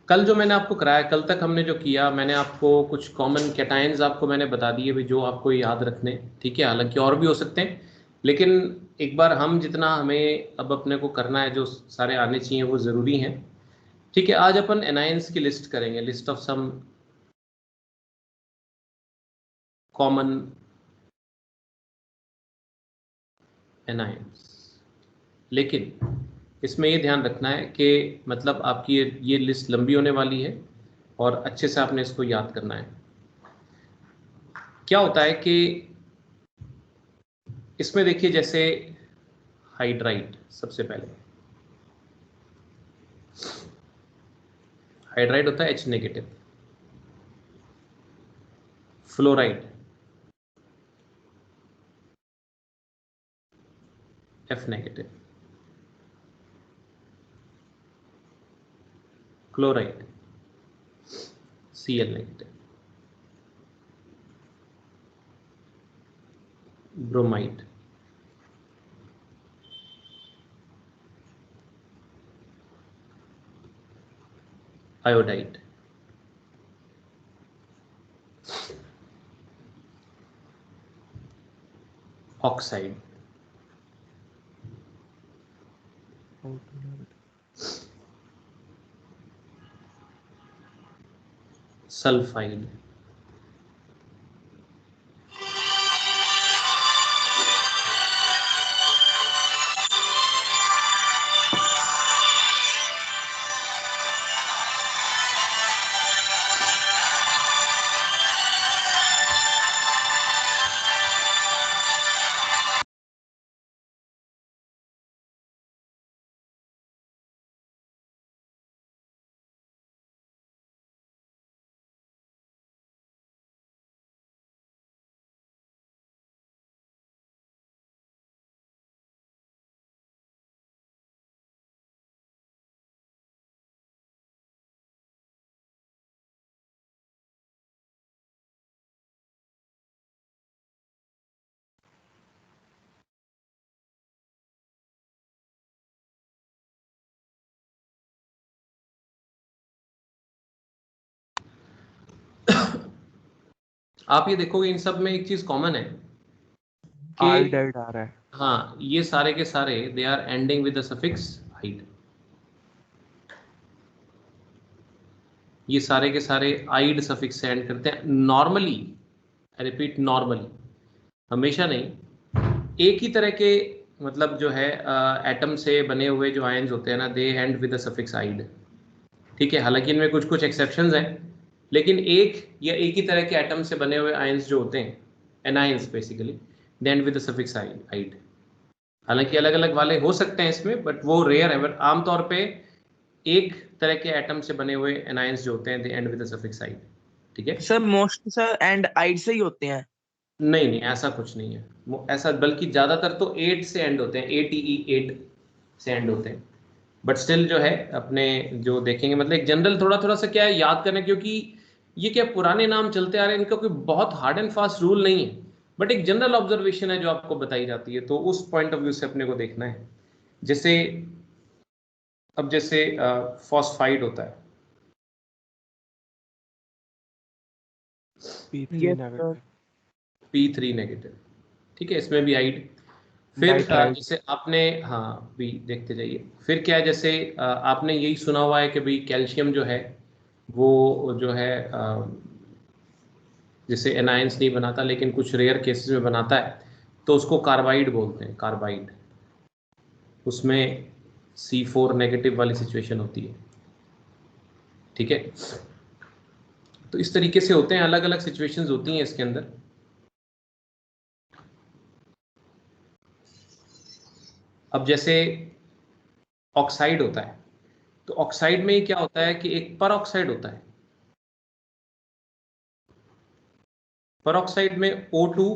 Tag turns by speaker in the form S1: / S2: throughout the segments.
S1: कल जो मैंने आपको कराया, कल तक हमने जो किया, मैंने आपको कुछ कॉमन कैटायंस आपको मैंने बता दिए भी, जो आपको याद रखने, ठीक है। हालांकि और भी हो सकते हैं, लेकिन एक बार हम जितना हमें अब अपने को करना है, जो सारे आने चाहिए वो ज़रूरी हैं, ठीक है। आज अपन एनायंस की लिस्ट करेंगे, list of some common anions. लेकिन इसमें ये ध्यान रखना है कि मतलब आपकी ये लिस्ट लंबी होने वाली है और अच्छे से आपने इसको याद करना है। क्या होता है कि इसमें देखिए, जैसे हाइड्राइड, सबसे पहले हाइड्राइड होता है H negative, fluoride F negative, chloride Cl negative, bromide iodide, oxide, sulphide, आप ये देखोगे इन सब में एक चीज कॉमन है कि
S2: आयोडाइड आ रहा है।
S1: हाँ, ये सारे के सारे they are ending with the suffix ide. ये सारे के सारे आइड सफिक्स से एंड करते हैं नॉर्मली। आई रिपीट, नॉर्मली, हमेशा नहीं। एक ही तरह के मतलब जो है एटम से बने हुए जो आयन्स होते हैं ना, दे एंड विद द सफिक्स आइड, ठीक है। हालांकि इनमें कुछ कुछ एक्सेप्शंस हैं, लेकिन एक या एक ही तरह के एटम से बने हुए आयन्स जो होते हैं, anions basically, they end with the suffix ide. हालांकि अलग अलग वाले हो सकते हैं इसमें, बट वो रेयर है। बट आमतौर पे एक तरह के एटम से बने हुए एनायंस जो होते हैं, दे एंड विद द सफिक्स आइड, ठीक है।
S2: सर मोस्ट सर एंड आइड से ही होते हैं।
S1: नहीं नहीं, ऐसा कुछ नहीं है ऐसा, बल्कि ज्यादातर तो एट से एंड होते हैं, एट से एंड होते हैं। बट स्टिल जो है अपने जो देखेंगे, मतलब एक जनरल थोड़ा थोड़ा सा क्या है याद करना, क्योंकि ये क्या पुराने नाम चलते आ रहे हैं, इनका कोई बहुत हार्ड एंड फास्ट रूल नहीं है, बट एक जनरल ऑब्जर्वेशन है जो आपको बताई जाती है, तो उस पॉइंट ऑफ व्यू से अपने को देखना है। जैसे अब जैसे फॉस्फाइड होता है,
S2: यस सर।
S1: P3 नेगेटिव, ठीक है, इसमें भी आइड। फिर
S2: नाइट्राइड।
S1: जैसे आपने, हाँ भी देखते जाइए, फिर क्या है, जैसे आपने यही सुना हुआ है कि भाई कैल्शियम जो है वो जो है जैसे एनायंस नहीं बनाता, लेकिन कुछ रेयर केसेस में बनाता है, तो उसको कार्बाइड बोलते हैं, कार्बाइड। उसमें C4 नेगेटिव वाली सिचुएशन होती है, ठीक है। तो इस तरीके से होते हैं, अलग अलग सिचुएशंस होती हैं इसके अंदर। अब जैसे ऑक्साइड होता है, तो ऑक्साइड में क्या होता है कि एक पर ऑक्साइड होता है, पर ऑक्साइड में O2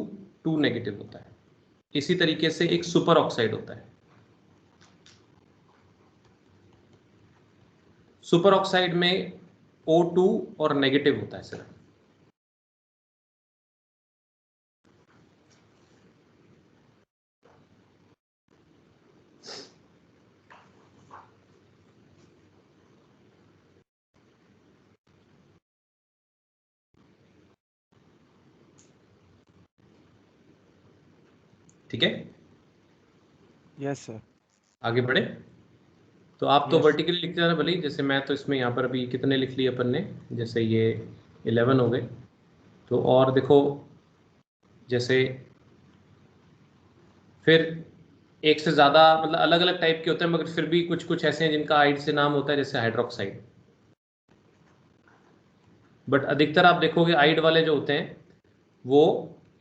S1: 2 नेगेटिव होता है। इसी तरीके से एक सुपर ऑक्साइड होता है, सुपर ऑक्साइड में O2 और नेगेटिव होता है सिर्फ। ठीक है,
S2: यस सर।
S1: आगे बढ़े। तो आप तो
S2: Yes.
S1: वर्टिकली लिखते जाना भले ही, जैसे मैं तो इसमें यहाँ पर अभी कितने लिख लिए अपन ने, जैसे ये 11 हो गए। तो और देखो, जैसे फिर एक से ज़्यादा मतलब अलग अलग टाइप के होते हैं, मगर फिर भी कुछ कुछ ऐसे हैं जिनका आइड से नाम होता है, जैसे हाइड्रोक्साइड। बट अधिकतर आप देखोगे आइड वाले जो होते हैं वो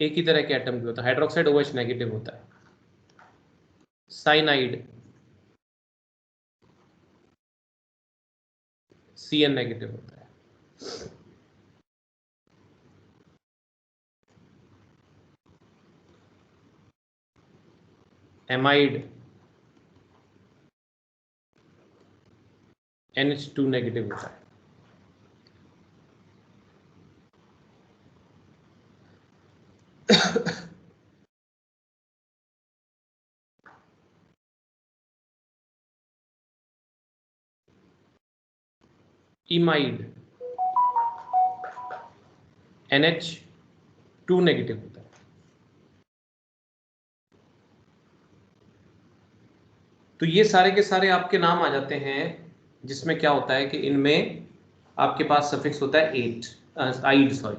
S1: एक ही तरह के एटम के होते हैं। हाइड्रोक्साइड OH नेगेटिव होता है, साइनाइड CN नेगेटिव होता है। एमाइड NH2 नेगेटिव होता है। इमाइड NH2 नेगेटिव होता है। तो ये सारे के सारे आपके नाम आ जाते हैं, जिसमें क्या होता है कि इनमें आपके पास सफिक्स होता है 8 आइड, सॉरी।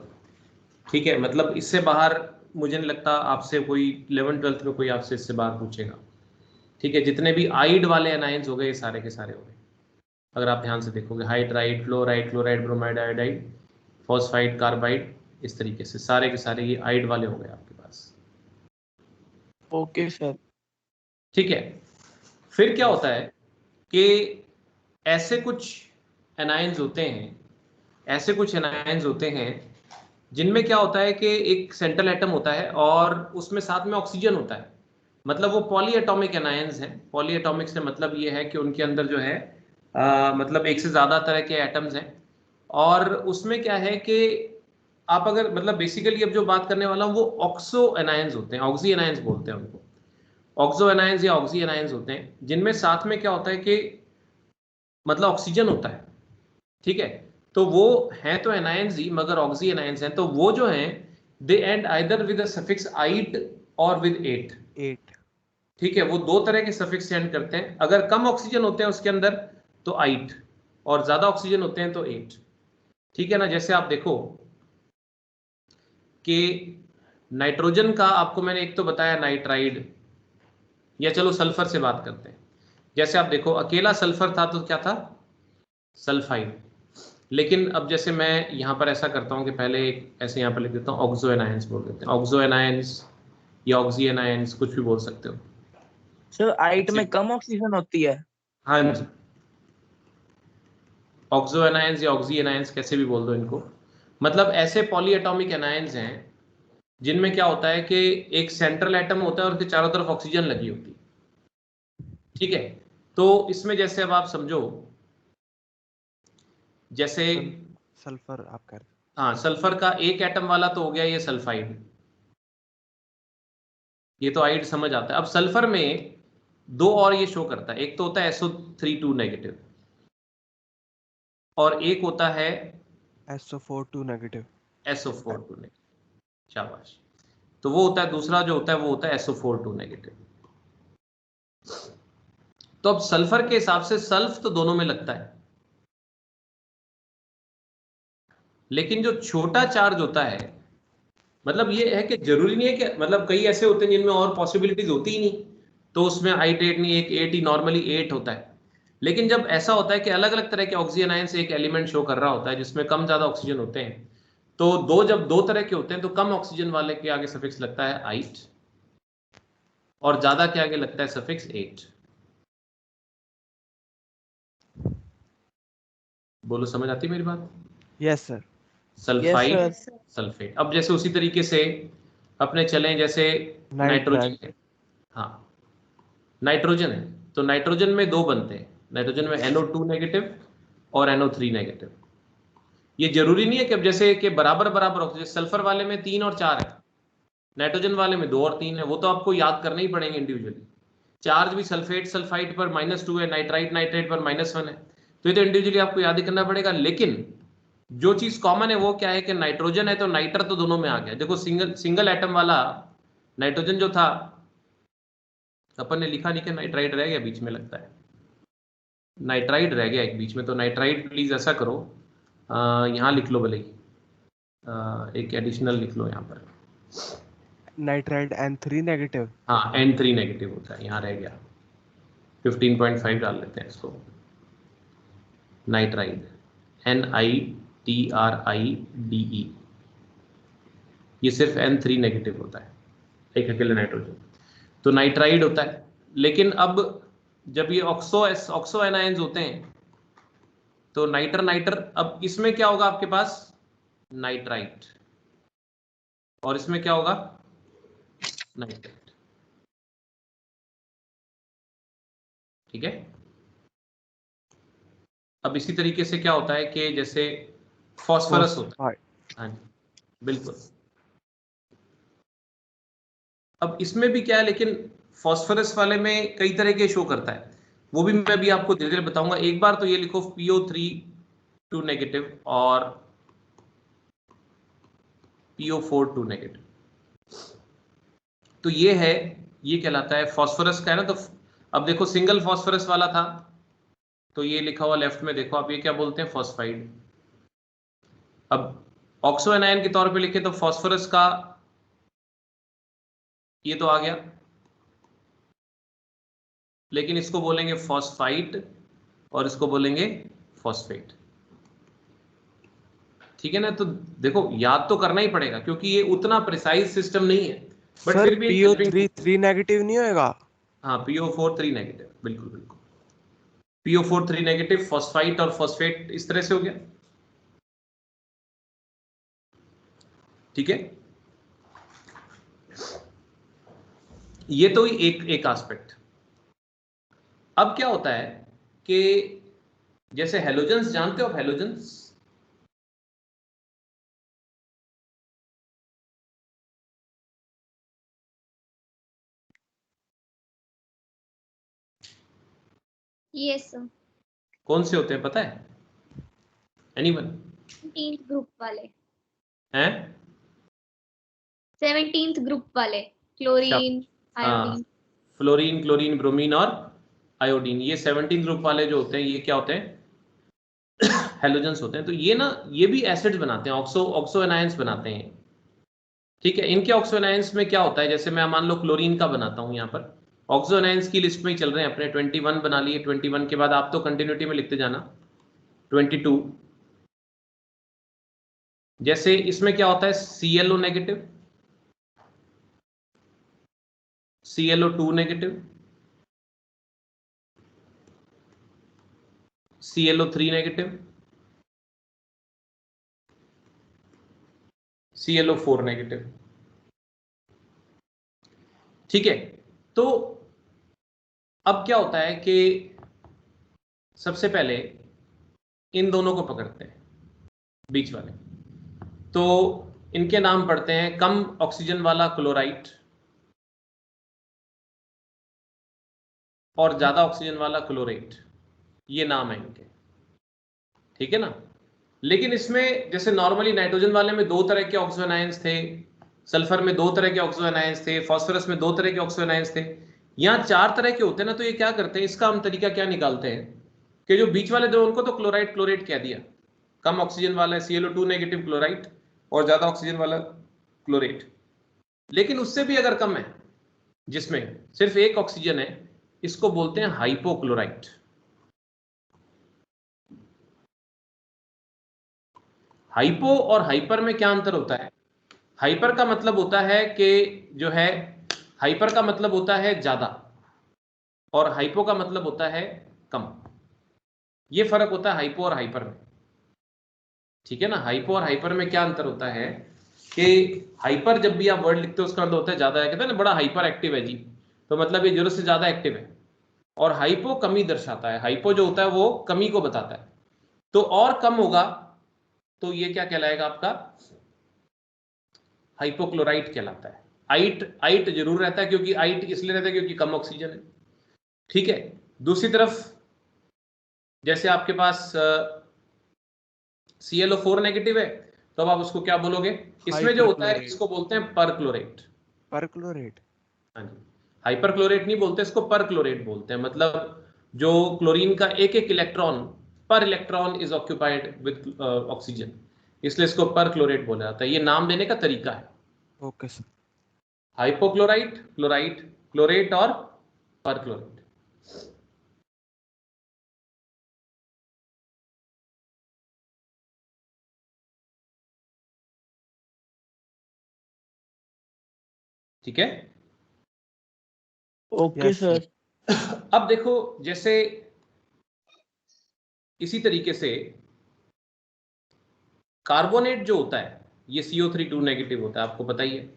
S1: ठीक है, मतलब इससे बाहर मुझे नहीं लगता आपसे कोई 11th-12th में कोई आपसे इससे बाहर पूछेगा। ठीक है, जितने भी आइड वाले एनाइंस हो गए ये सारे के सारे हो गए, अगर आप ध्यान से देखोगे, hydride, fluoride, chloride, bromide, iodide, phosphide, carbide, इस तरीके से सारे के सारे ये आइड वाले हो गए आपके पास।
S2: Okay sir.
S1: ठीक है, फिर क्या होता है कि ऐसे कुछ एनाइंस होते हैं, ऐसे कुछ एनाइंस होते हैं जिनमें क्या होता है कि एक सेंट्रल एटम होता है और उसमें साथ में ऑक्सीजन होता है। मतलब वो पॉलीएटॉमिक एनायंस हैं। पॉलीएटॉमिक से मतलब ये है कि उनके अंदर जो है मतलब एक से ज़्यादा तरह के एटम्स हैं। और उसमें क्या है कि आप अगर मतलब बेसिकली अब जो बात करने वाला हूँ वो ऑक्सो एनायंस होते हैं, ऑक्सी एनायंस बोलते हैं उनको। ऑक्सो एनायंस या ऑक्सी एनायंस होते हैं जिनमें साथ में क्या होता है कि मतलब ऑक्सीजन होता है। ठीक है, तो वो हैं तो एनायंस ही, मगर ऑक्सी एनायंस हैं। तो वो जो हैं दे एंड आइदर विद सफिक्स आइट और विद एट।
S2: 8।
S1: ठीक है, वो दो तरह के सफिक्स सेंड करते हैं। अगर कम ऑक्सीजन होते हैं उसके अंदर तो आइट, और ज्यादा ऑक्सीजन होते हैं तो एट। ठीक है ना, जैसे आप देखो कि नाइट्रोजन का आपको मैंने एक तो बताया नाइट्राइड, या चलो सल्फर से बात करते हैं। जैसे आप देखो अकेला सल्फर था तो क्या था, सल्फाइड। लेकिन अब जैसे मैं यहां पर ऐसा करता हूं कि पहले एक ऐसे यहां पर लिख देता हूं, ऑक्सो एनायंस बोल देते हैं, ऑक्सो एनायंस या ऑक्सी एनायंस, कुछ भी बोल सकते हो।
S2: सर आइट में कम ऑक्सीजन होती है?
S1: हाँ जी, ऑक्सो एनायंस या ऑक्सी एनायंस कैसे भी बोल दो इनको। मतलब ऐसे पॉलीएटॉमिक एनायंस हैं जिनमें क्या होता है कि एक सेंट्रल एटम होता है और उसके चारों तरफ ऑक्सीजन लगी होती है। ठीक है, तो इसमें जैसे अब आप समझो, जैसे
S2: सल्फर आप कर।
S1: हाँ, सल्फर का एक एटम वाला तो हो गया ये सल्फाइड, ये तो आइड समझ आता है। अब सल्फर में दो और ये शो करता है, एक तो होता है SO32 नेगेटिव और एक होता है
S2: SO42 नेगेटिव।
S1: SO42 negative. शाबाश। तो वो होता है दूसरा जो होता है वो होता है SO42 नेगेटिव। तो अब सल्फर के हिसाब से सल्फ तो दोनों में लगता है, लेकिन जो छोटा चार्ज होता है, मतलब ये है कि जरूरी नहीं है कि मतलब कई ऐसे होते हैं जिनमें और पॉसिबिलिटीज होती ही नहीं, तो उसमें आइट एट नहीं, एक एट ही नॉर्मली एट होता है। लेकिन जब ऐसा होता है कि अलग अलग तरह के ऑक्सीजन आयन से एक एलिमेंट शो कर रहा होता है जिसमें कम ज्यादा ऑक्सीजन होते हैं, तो जब दो तरह के होते हैं तो कम ऑक्सीजन वाले के आगे सफिक्स लगता है आइट और ज्यादा के आगे लगता है सफिक्स एट। बोलो, समझ आती है मेरी बात?
S2: Yes sir. Yes
S1: sulphide,
S2: sir.
S1: Sulphate. अब जैसे उसी तरीके से अपने चलें, जैसे नाइट्रोजन है। हाँ, नाइट्रोजन है तो नाइट्रोजन में दो बनते हैं, नाइट्रोजन में NO2 नेगेटिव और NO3 नेगेटिव। ये जरूरी नहीं है कि अब जैसे कि बराबर बराबर ऑक्सीजन, सल्फर वाले में 3 और 4 है, नाइट्रोजन वाले में 2 और 3 है, वो तो आपको याद करने ही पड़ेंगे इंडिविजुअली। चार्ज भी सल्फेट सल्फाइड पर -2 है, नाइट्राइट नाइट्रेट पर -1 है, तो ये तो इंडिविजुअली आपको याद ही करना पड़ेगा। लेकिन जो चीज कॉमन है वो क्या है कि नाइट्रोजन है तो नाइटर तो दोनों में आ गया। देखो सिंगल सिंगल एटम वाला नाइट्रोजन जो था अपन ने लिखा नहीं कि नाइट्राइड रह गया बीच में, लगता है नाइट्राइड रह गया एक बीच में, तो नाइट्राइड प्लीज ऐसा करो, यहाँ लिख लो भले ही, एक एडिशनल लिख लो यहाँ पर,
S2: नाइट्राइड N3 नेगेटिव।
S1: हाँ N3 नेगेटिव होता है, यहाँ रह गया, 15.5 डाल लेते हैं इसको, नाइट्राइड NITRIDE, ये सिर्फ N3 नेगेटिव होता है, एक अकेले नाइट्रोजन, तो नाइट्राइड होता है। लेकिन अब जब ये ऑक्सो एनायंस होते हैं तो नाइटर नाइटर, अब इसमें क्या होगा आपके पास नाइट्राइट, और इसमें क्या होगा नाइट्राइट, ठीक है। अब इसी तरीके से क्या होता है कि जैसे फॉस्फोरस होता है, हाँ जी बिल्कुल। अब इसमें भी क्या है, लेकिन फॉस्फोरस वाले में कई तरह के शो करता है, वो भी मैं अभी आपको धीरे धीरे बताऊंगा। एक बार तो ये लिखो PO3 2 नेगेटिव और PO4 2 नेगेटिव, तो ये है, ये कहलाता है फॉस्फोरस का है ना। तो अब देखो सिंगल फॉस्फोरस वाला था, तो ये लिखा हुआ लेफ्ट में देखो आप, ये क्या बोलते हैं फॉस्फाइड। अब ऑक्सो एनायन के तौर पे लिखे तो फॉस्फोरस का ये तो आ गया, लेकिन इसको बोलेंगे फॉस्फाइट और इसको बोलेंगे फॉस्फेट, ठीक है ना। तो देखो याद तो करना ही पड़ेगा क्योंकि ये उतना प्रिसाइज सिस्टम नहीं है, बट फिर भी
S2: PO3 3 नेगेटिव नहीं होएगा?
S1: हाँ PO4 3 नेगेटिव, बिल्कुल बिल्कुल, PO4 3 नेगेटिव, फॉस्फाइट और फॉस्फेट इस तरह से हो गया, ठीक है। ये तो एक एक एस्पेक्ट। अब क्या होता है कि जैसे हेलोजेंस, जानते हो हेलोजेंस?
S3: Yes sir.
S1: कौन से होते हैं पता है? एनीवन?
S3: 17th ग्रुप वाले
S1: हैं?
S3: 17th ग्रुप वाले, chlorine, iodine.
S1: Fluorine, chlorine, bromine और आयोडीन, ये 17 ग्रुप वाले जो होते हैं ये क्या होते हैं हेलोजेंस होते हैं। तो ये ना, ये भी एसिड्स बनाते हैं, ऑक्सो एनायंस बनाते हैं, ठीक है। इनके ऑक्सो एनायंस में क्या होता है, जैसे मैं मान लो क्लोरीन का बनाता हूं, यहाँ पर ऑक्सो एनायंस की लिस्ट में ही चल रहे हैं अपने, 21 बना लिए, 21 के बाद आप तो कंटिन्यूटी में लिखते जाना 22। जैसे इसमें क्या होता है ClO negative, ClO2 negative, ClO3 negative, ClO4 negative, ठीक है। तो अब क्या होता है कि सबसे पहले इन दोनों को पकड़ते हैं, बीच वाले, तो इनके नाम पड़ते हैं कम ऑक्सीजन वाला क्लोराइड और ज्यादा ऑक्सीजन वाला क्लोरेट, ये नाम है इनके, ठीक है ना। लेकिन इसमें जैसे नॉर्मली नाइट्रोजन वाले में दो तरह के ऑक्सो एनायंस थे, सल्फर में दो तरह के ऑक्सो एनायंस थे, फास्फोरस में दो तरह के ऑक्सो एनायंस थे, यहाँ 4 तरह के होते हैं ना। तो ये क्या करते हैं, इसका हम तरीका क्या निकालते हैं कि जो बीच वाले दो उनको तो क्लोराइड क्लोरेट कह दिया, कम ऑक्सीजन वाला ClO2 नेगेटिव क्लोराइड और ज्यादा ऑक्सीजन वाला क्लोरेट। लेकिन उससे भी अगर कम है, जिसमें सिर्फ एक ऑक्सीजन है, इसको बोलते हैं हाइपोक्लोराइट। हाइपो और हाइपर में क्या अंतर होता है? हाइपर का मतलब होता है कि जो है, हाइपर का मतलब होता है ज्यादा और हाइपो का मतलब होता है कम। ये फर्क होता है हाइपो और हाइपर में, ठीक है ना। हाइपो और हाइपर में क्या अंतर होता है कि हाइपर जब भी आप वर्ड लिखते हो उसका मतलब होता है ज्यादा है, कहते हैं ना बड़ा हाइपर एक्टिव है जी, तो मतलब ये जरूरत से ज्यादा एक्टिव है। और हाइपो कमी दर्शाता है, हाइपो जो होता है वो कमी को बताता है। तो और कम होगा तो ये क्या कहलाएगा आपका, हाइपोक्लोराइट कहलाता है। आइट जरूर रहता है, क्योंकि आइट इसलिए रहता है क्योंकि कम ऑक्सीजन है, ठीक है। दूसरी तरफ जैसे आपके पास ClO4 नेगेटिव है, तो अब आप उसको क्या बोलोगे, इसमें जो होता है इसको बोलते हैं परक्लोरेट।
S2: परक्लोरेट,
S1: हाँ जी। हाइपरक्लोरेट नहीं बोलते इसको, पर क्लोरेट बोलते हैं। मतलब जो क्लोरीन का एक एक इलेक्ट्रॉन पर electron is occupied with oxygen, इसलिए इसको पर क्लोरेट बोला जाता है। ये नाम देने का तरीका है।
S2: Okay sir.
S1: Hypochlorite, chlorite, chlorate और पर क्लोरेट। ठीक है।
S4: Okay
S2: Yes,
S4: sir.
S1: अब देखो, जैसे इसी तरीके से कार्बोनेट जो होता है ये CO3 2 नेगेटिव होता है, आपको पता ही है।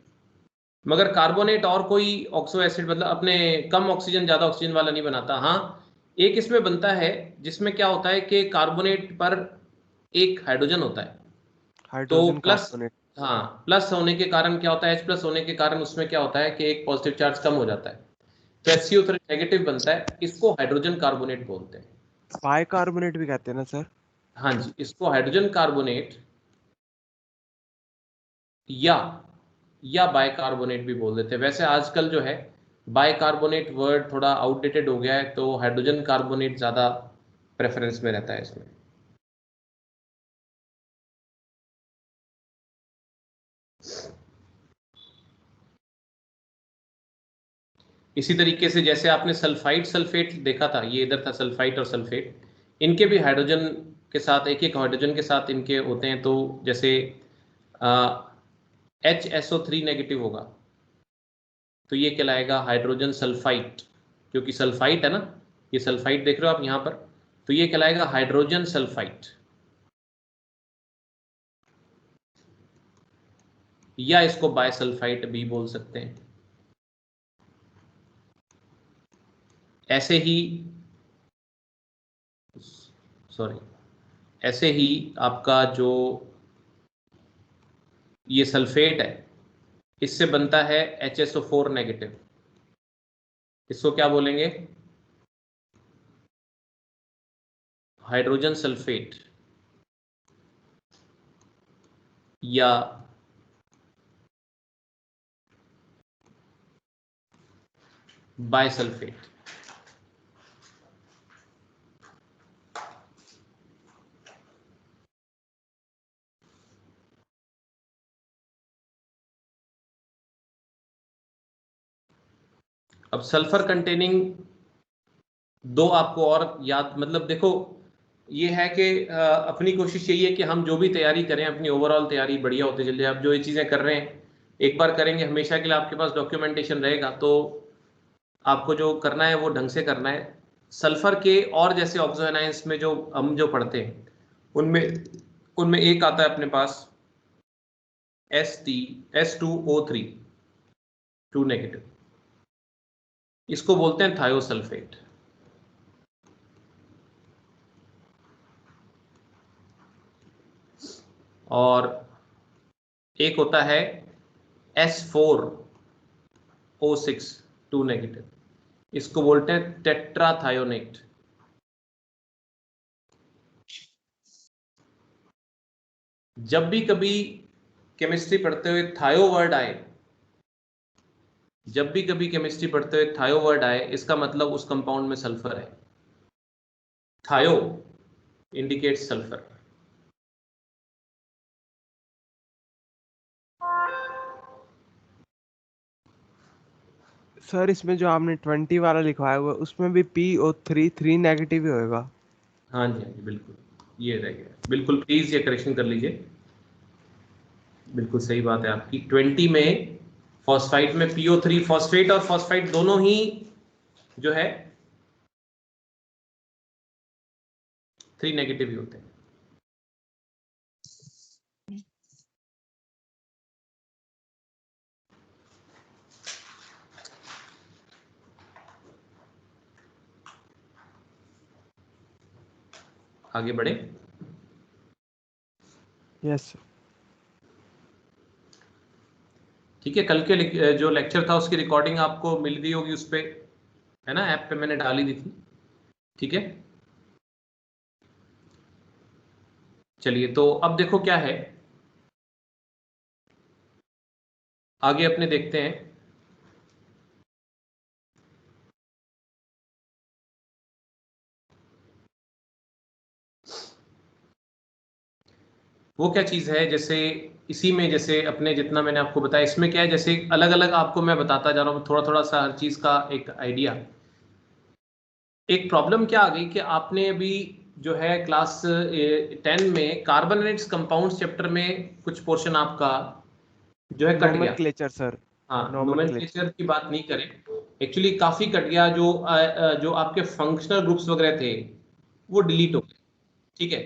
S1: मगर कार्बोनेट और कोई ऑक्सो एसिड मतलब अपने कम ऑक्सीजन ज्यादा ऑक्सीजन वाला नहीं बनाता। हाँ, एक इसमें बनता है जिसमें क्या होता है कि कार्बोनेट पर एक हाइड्रोजन होता है, तो
S2: हाइड्रोजन
S1: प्लस,
S2: कार्बोनेट।
S1: हाँ, प्लस होने के कारण क्या होता है, H प्लस होने के कारण उसमें क्या होता है कि एक पॉजिटिव चार्ज कम हो जाता है, तो HCO3 नेगेटिव बनता है। इसको हाइड्रोजन कार्बोनेट बोलते हैं।
S2: बाइकार्बोनेट भी कहते हैं ना सर?
S1: हाँ जी, इसको हाइड्रोजन कार्बोनेट या बाइकार्बोनेट भी बोल देते हैं। वैसे आजकल जो है बाइकार्बोनेट वर्ड थोड़ा आउटडेटेड हो गया है, तो हाइड्रोजन कार्बोनेट ज्यादा प्रेफरेंस में रहता है इसमें। इसी तरीके से जैसे आपने सल्फाइड सल्फेट देखा था, ये इधर था सल्फाइड और सल्फेट, इनके भी हाइड्रोजन के साथ एक एक हाइड्रोजन के साथ इनके होते हैं। तो जैसे HSO3 नेगेटिव होगा तो ये कहलाएगा हाइड्रोजन सल्फाइड, क्योंकि सल्फाइड है ना, ये सल्फाइड देख रहे हो आप यहाँ पर, तो ये कहलाएगा हाइड्रोजन सल्फाइड। या इसको बायसल्फाइड भी बोल सकते हैं। ऐसे ही, सॉरी, ऐसे ही आपका जो ये सल्फेट है इससे बनता है HSO4 नेगेटिव, इसको क्या बोलेंगे, हाइड्रोजन सल्फेट या बायसल्फेट। अब सल्फर कंटेनिंग दो आपको और याद, मतलब देखो ये है कि अपनी कोशिश यही है कि हम जो भी तैयारी करें अपनी ओवरऑल तैयारी बढ़िया होती चली जाए। आप जो ये चीज़ें कर रहे हैं एक बार करेंगे, हमेशा के लिए आपके पास डॉक्यूमेंटेशन रहेगा, तो आपको जो करना है वो ढंग से करना है। सल्फर के और जैसे ऑक्सो एनायंस में जो हम जो पढ़ते हैं उनमें उनमें एक आता है अपने पास S2O3 2 नेगेटिव, इसको बोलते हैं थायोसल्फेट। और एक होता है S4O6 2 नेगेटिव, इसको बोलते हैं टेट्राथायोनेट। जब भी कभी केमिस्ट्री पढ़ते हुए थायो वर्ड आए, जब भी कभी केमिस्ट्री पढ़ते हुए थायो वर्ड आए, इसका मतलब उस कंपाउंड में सल्फर है। थायो इंडिकेट्स सल्फर।
S2: सर इसमें जो आपने 20 वाला लिखवाया हुआ है उसमें भी PO3 3 नेगेटिव ही होएगा?
S1: हाँ जी, हाँ जी, बिल्कुल ये रह गया, बिल्कुल प्लीज ये करेक्शन कर लीजिए। बिल्कुल सही बात है आपकी। 20 में फॉस्फाइड में PO3, फॉस्फेट और फॉस्फाइड दोनों ही जो है 3 नेगेटिव ही होते हैं। आगे बढ़े।
S2: यस।
S1: ठीक है, कल के जो लेक्चर था उसकी रिकॉर्डिंग आपको मिल गई होगी उस पे, है ना, ऐप पे मैंने डाली दी थी। ठीक है, चलिए तो अब देखो क्या है, आगे अपने देखते हैं। वो क्या चीज़ है, जैसे इसी में जैसे अपने जितना मैंने आपको बताया, इसमें क्या है, जैसे अलग अलग आपको मैं बताता जा रहा हूँ थोड़ा थोड़ा सा हर चीज़ का एक आइडिया। एक प्रॉब्लम क्या आ गई कि आपने अभी जो है क्लास 10 में कार्बोनेट्स कंपाउंड्स चैप्टर में कुछ पोर्शन आपका जो है कट गया।
S2: नोमेनक्लेचर सर,
S1: हाँ,
S2: नोमेनक्लेचर।
S1: नोमेनक्लेचर की बात नहीं करें, एक्चुअली काफी कट गया। जो आपके फंक्शनल ग्रुप्स वगैरह थे वो डिलीट हो गए। ठीक है,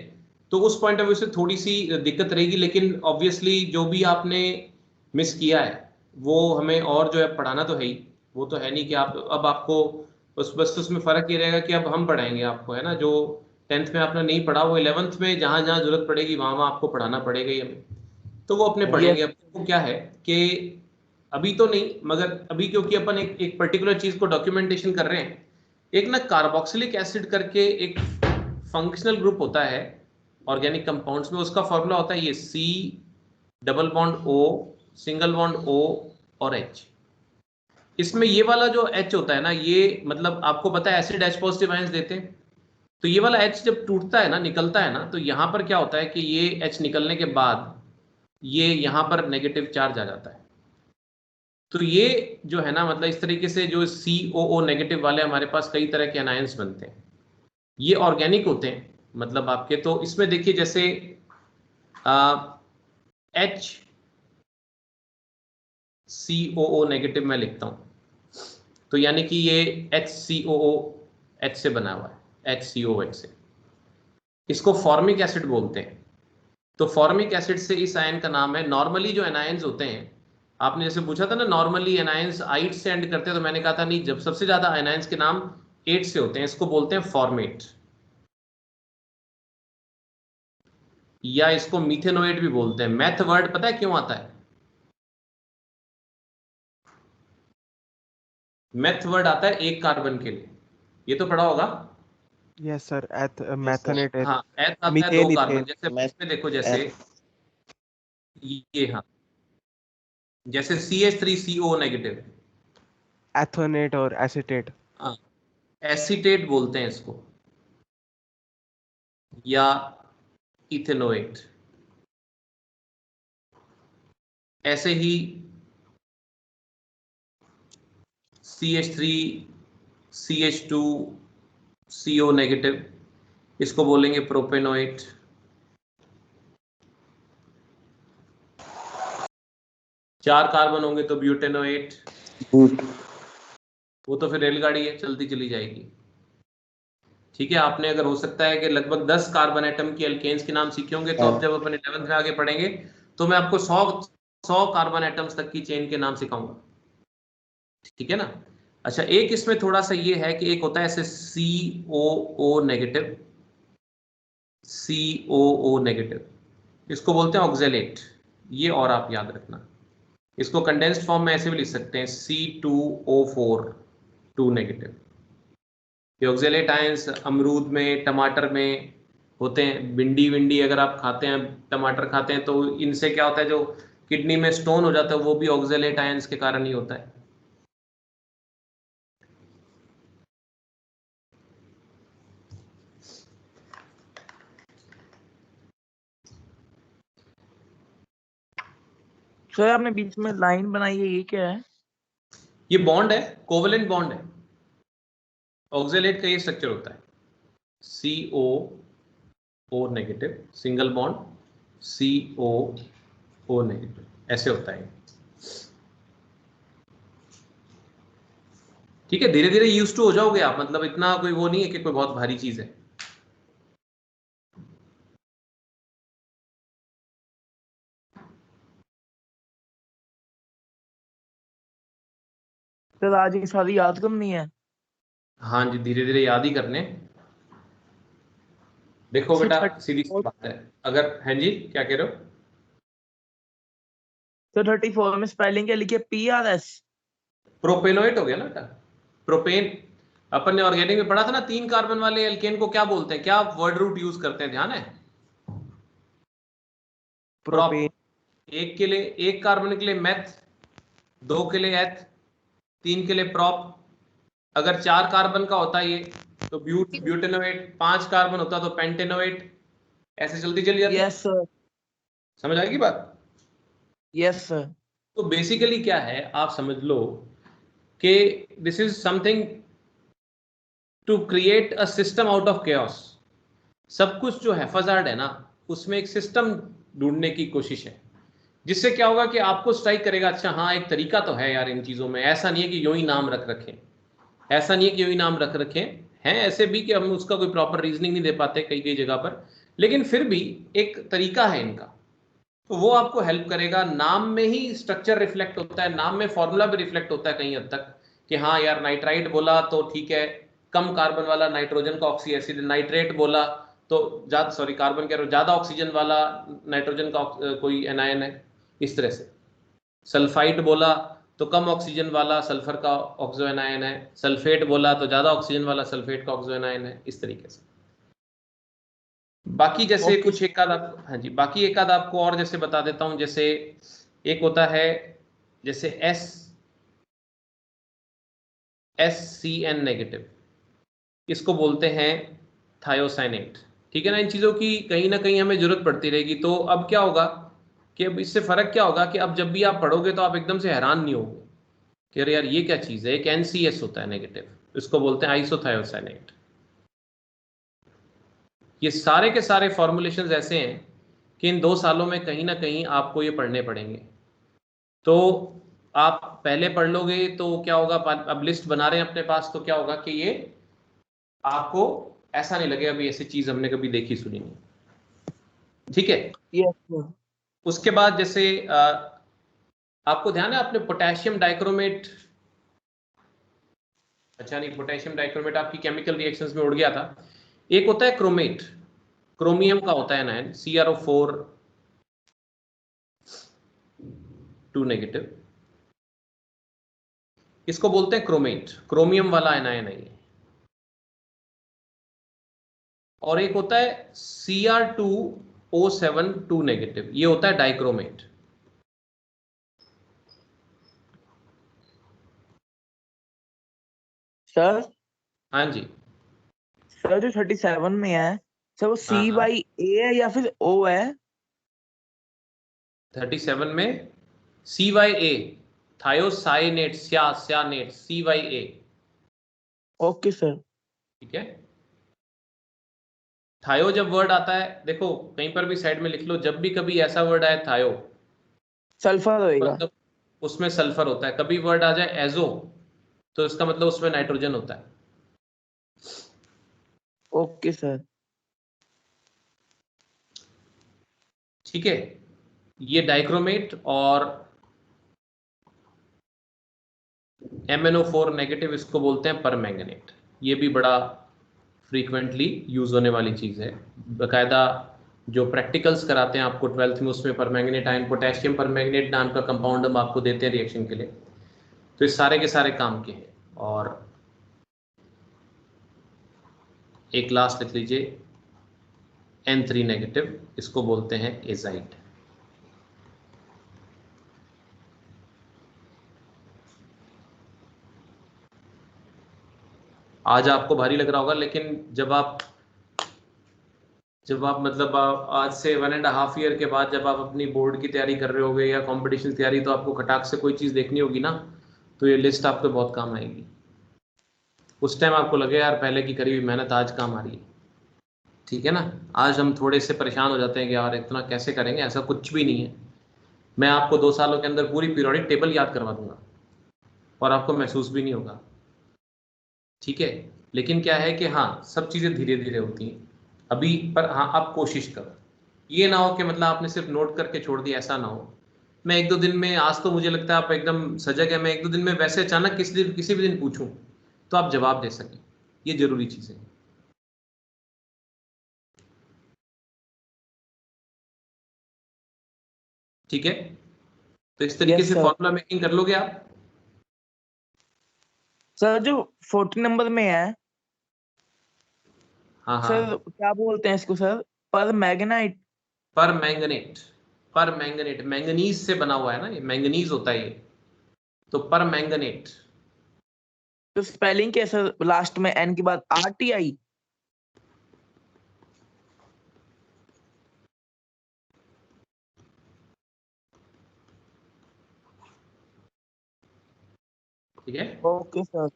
S1: तो उस पॉइंट ऑफ व्यू से थोड़ी सी दिक्कत रहेगी, लेकिन ऑब्वियसली जो भी आपने मिस किया है वो हमें और जो है पढ़ाना तो है ही। वो तो है नहीं कि आप अब आपको बस उसमें फर्क ये रहेगा कि अब हम पढ़ाएंगे आपको, है ना। जो 10th में आपने नहीं पढ़ा वो 11th में जहां जहां जरूरत पड़ेगी वहां वहां आपको पढ़ाना पड़ेगा ही हमें, तो वो अपने पढ़ेंगे।
S4: यस
S1: अब वो क्या है कि अभी तो नहीं, मगर अभी क्योंकि अपन एक पर्टिकुलर चीज को डॉक्यूमेंटेशन कर रहे हैं, एक ना कार्बोक्सिलिक एसिड करके एक फंक्शनल ग्रुप होता है ऑर्गेनिक कंपाउंड्स में, उसका फॉर्मूला होता है ये C double bond O single bond O और H। इसमें ये वाला जो H होता है ना, ये मतलब आपको पता है एसिड H पॉजिटिव आयंस देते हैं, तो ये वाला H जब टूटता है ना, निकलता है ना, तो यहां पर क्या होता है कि ये H निकलने के बाद ये यहां पर नेगेटिव चार्ज आ जाता है। तो ये जो है ना, मतलब इस तरीके से जो COO नेगेटिव वाले हमारे पास कई तरह के अनायंस बनते हैं, ये ऑर्गेनिक होते हैं मतलब आपके। तो इसमें देखिए जैसे HCOO नेगेटिव मैं लिखता हूं, तो यानी कि ये HCOO H से बना हुआ है, HCOH से। इसको फॉर्मिक एसिड बोलते हैं। तो फॉर्मिक एसिड से इस आयन का नाम है। नॉर्मली जो एनायंस होते हैं, आपने जैसे पूछा था ना नॉर्मली एनायंस 8 से एंड करते हैं, तो मैंने कहा था नहीं, जब सबसे ज्यादा एनायंस के नाम 8 से होते हैं, इसको बोलते हैं फॉर्मेट, या इसको मीथेनोएट भी बोलते हैं। मैथ वर्ड पता है क्यों आता है? मैथ वर्ड आता है एक कार्बन के लिए, ये तो पढ़ा होगा।
S2: Yes sir,
S4: yes sir.
S2: मैथनेट,
S1: हाँ, एथ आता है दो
S2: मीथेन,
S1: कार्बन,
S2: इथेन।
S1: जैसे
S4: मैं
S1: इसमें देखो, जैसे ये, हाँ, जैसे CH3CO नेगेटिव,
S2: एथोनेट और एसीटेट।
S1: हाँ, एसीटेट बोलते हैं इसको, या इथेनोएट। ऐसे ही CH3 CH2 CO नेगेटिव, इसको बोलेंगे प्रोपेनोएट। चार कार्बन होंगे तो ब्यूटेनोएट।
S4: बूट।
S1: वो तो फिर रेलगाड़ी है, चलती चली जाएगी। ठीक है, आपने अगर हो सकता है कि लगभग 10 कार्बन एटम की एल्केन्स के नाम सीखे होंगे, तो अब जब अपन 11th में आगे पढ़ेंगे तो मैं आपको 100 कार्बन एटम्स तक की चेन के नाम सिखाऊंगा। ठीक है ना। अच्छा, एक इसमें थोड़ा सा ये है कि एक होता है ऐसे COO नेगेटिव, COO नेगेटिव, इसको बोलते हैं ऑक्जेलेट। ये और आप याद रखना, इसको कंडेंस्ड फॉर्म में ऐसे भी लिख सकते हैं C2O4 2 नेगेटिव। ये ऑक्जेलेट आयंस अमरूद में, टमाटर में होते हैं। भिंडी विंडी अगर आप खाते हैं, टमाटर खाते हैं, तो इनसे क्या होता है, जो किडनी में स्टोन हो जाता है वो भी ऑक्जेलेट आयंस के कारण ही होता है।
S4: सर आपने बीच में लाइन बनाई है, ये क्या है?
S1: ये बॉन्ड है, कोवेलेंट बॉन्ड है। ऑक्जेलेट का ये स्ट्रक्चर होता है, COO negative single bond, COO negative, ऐसे होता है। ठीक है, धीरे धीरे यूज टू हो जाओगे आप, मतलब इतना कोई वो नहीं है कि कोई बहुत भारी चीज है।
S4: सर आज ये सारी याद करनी है?
S1: हाँ जी, धीरे धीरे याद ही करने। देखो बेटा, सीधी सी बात है, अगर, हाँ जी क्या कह रहे हो?
S4: तो 34 में स्पेलिंग क्या लिखिए? PRS।
S1: प्रोपेनोएट हो गया ना बेटा, प्रोपेन। अपन ने ऑर्गेनिक में पढ़ा था ना, 3 कार्बन वाले एल्केन को क्या बोलते हैं, क्या वर्ड रूट यूज करते हैं, ध्यान है? प्रोप।
S2: प्रोपेन।
S1: एक के लिए, एक कार्बन के लिए मेथ, 2 के लिए एथ, 3 के लिए प्रॉप। अगर 4 कार्बन का होता है ये तो ब्यूटेनोएट, 5 कार्बन होता तो पेंटेनोएट, ऐसे चलती चली जाती।
S4: Yes sir.
S1: समझ आएगी बात?
S4: Yes sir.
S1: तो बेसिकली क्या है, आप समझ लो कि this is something to create a system out of chaos. सब कुछ जो हैफाजार्ड है ना, उसमें एक सिस्टम ढूंढने की कोशिश है, जिससे क्या होगा कि आपको स्ट्राइक करेगा, अच्छा हाँ एक तरीका तो है यार इन चीज़ों में, ऐसा नहीं है कि यूं ही नाम रख रखें, ऐसा नहीं है कि यूं ही नाम रख रखें, हैं ऐसे भी कि हम उसका कोई प्रॉपर रीजनिंग नहीं दे पाते कई कई जगह पर, लेकिन फिर भी एक तरीका है इनका, तो वो आपको हेल्प करेगा। नाम में ही स्ट्रक्चर रिफ्लेक्ट होता है, नाम में फॉर्मूला भी रिफ्लेक्ट होता है कहीं हद तक, कि हाँ यार नाइट्राइट बोला तो ठीक है, कम कार्बन वाला नाइट्रोजन का ऑक्सी एसिड, नाइट्रेट बोला तो ज्यादा, सॉरी कार्बन कह रहा हूं, ज्यादा ऑक्सीजन वाला नाइट्रोजन का कोई एनायन है, इस तरह से। सल्फाइड बोला तो कम ऑक्सीजन वाला सल्फर का ऑक्सो एनायन है, सल्फेट बोला तो ज्यादा ऑक्सीजन वाला सल्फेट का ऑक्सो एनायन है, इस तरीके से। बाकी जैसे कुछ एक आध आप, हाँ जी, बाकी एक आध आपको और जैसे बता देता हूं, जैसे एक होता है जैसे SCN नेगेटिव, इसको बोलते हैं थायोसाइनेट, ठीक है ना। इन चीजों की कहीं ना कहीं हमें जरूरत पड़ती रहेगी। तो अब क्या होगा कि अब इससे फर्क क्या होगा कि अब जब भी आप पढ़ोगे तो आप एकदम से हैरान नहीं होगे कि अरे यार ये क्या चीज है। एक NCS होता है नेगेटिव, इसको बोलते हैं आइसोथायोसाइनेट। ये सारे के सारे फॉर्मुलेशंस ऐसे हैं कि इन 2 सालों में कहीं ना कहीं आपको ये पढ़ने पड़ेंगे। तो आप पहले पढ़ लोगे तो क्या होगा, अब लिस्ट बना रहे हैं अपने पास, तो क्या होगा कि ये आपको ऐसा नहीं लगेगा अभी ऐसी चीज हमने कभी देखी सुनी नहीं, ठीक है।
S4: Yes sir.
S1: उसके बाद जैसे आपको ध्यान है आपने पोटेशियम डाइक्रोमेट, अच्छा नहीं, पोटेशियम डाइक्रोमेट आपकी केमिकल रिएक्शंस में उड़ गया था। एक होता है क्रोमेट, क्रोमियम का होता है एनायन, CrO4 2 नेगेटिव, इसको बोलते हैं क्रोमेट, क्रोमियम वाला एनायन है ये। और एक होता है Cr2O7 2 नेगेटिव, ये होता है डाइक्रोमेट।
S4: सर
S1: हाँ जी,
S4: सर जो 37 में है सर, वो
S1: हाँ
S4: सी
S1: हाँ,
S4: बाई ए है या फिर ओ है?
S1: 37 में CYA, thiocyanate, cyanate, CYA,
S4: okay sir.
S1: ठीक है। थायो जब वर्ड आता है, देखो कहीं पर भी साइड में लिख लो, जब भी कभी ऐसा वर्ड आए थायो,
S4: सल्फर होएगा।
S1: मतलब उसमें सल्फर होता है। कभी वर्ड आ जाए एजो, तो इसका मतलब उसमें नाइट्रोजन होता है।
S4: Okay sir.
S1: ठीक है, ये डाइक्रोमेट और MnO4 नेगेटिव, इसको बोलते हैं परमैंगनेट। ये भी बड़ा फ्रीक्वेंटली यूज होने वाली चीज है, बकायदा जो प्रैक्टिकल्स कराते हैं आपको 12th में, उसमें परमैंगनेट आयन, पोटेशियम परमैंगनेट नाम का कंपाउंड हम आपको देते हैं रिएक्शन के लिए। तो ये सारे के सारे काम के हैं। और एक लास्ट लिख लीजिए N3 नेगेटिव, इसको बोलते हैं एजाइड। आज आपको भारी लग रहा होगा, लेकिन जब आप मतलब आज से 1.5 ईयर के बाद जब आप अपनी बोर्ड की तैयारी कर रहे होगे या कंपटीशन की तैयारी, तो आपको खटाक से कोई चीज़ देखनी होगी ना, तो ये लिस्ट आपको बहुत काम आएगी। उस टाइम आपको लगे यार पहले की करी हुई मेहनत आज काम आ रही है, ठीक है ना। आज हम थोड़े से परेशान हो जाते हैं कि यार इतना कैसे करेंगे, ऐसा कुछ भी नहीं है। मैं आपको 2 सालों के अंदर पूरी पीरियोडिक टेबल याद करवा दूंगा और आपको महसूस भी नहीं होगा, ठीक है। लेकिन क्या है कि हाँ, सब चीज़ें धीरे धीरे होती हैं अभी, पर हाँ आप कोशिश करो। ये ना हो कि मतलब आपने सिर्फ नोट करके छोड़ दिया, ऐसा ना हो। मैं 1-2 दिन में, आज तो मुझे लगता है आप एकदम सजग है, मैं 1-2 दिन में वैसे अचानक किसी भी दिन पूछूं तो आप जवाब दे सकें, ये जरूरी चीज़ें हैं, ठीक है। तो इस तरीके
S4: यस
S1: से
S4: सर।
S1: फॉर्मूला मेकिंग कर लोगे आप।
S4: सर जो 40 नंबर में है
S1: हाँ
S4: सर,
S1: हाँ,
S4: क्या बोलते हैं इसको सर? पर मैग्नाइट।
S1: पर मैंगनेट, पर मैंगनेट मैंगनीज से बना हुआ है ना, ये मैंगनीज होता है ये, तो पर मैंगनेट।
S4: तो स्पेलिंग क्या है सर? लास्ट में एन के बाद RTI?
S1: ठीक है।
S4: Okay sir.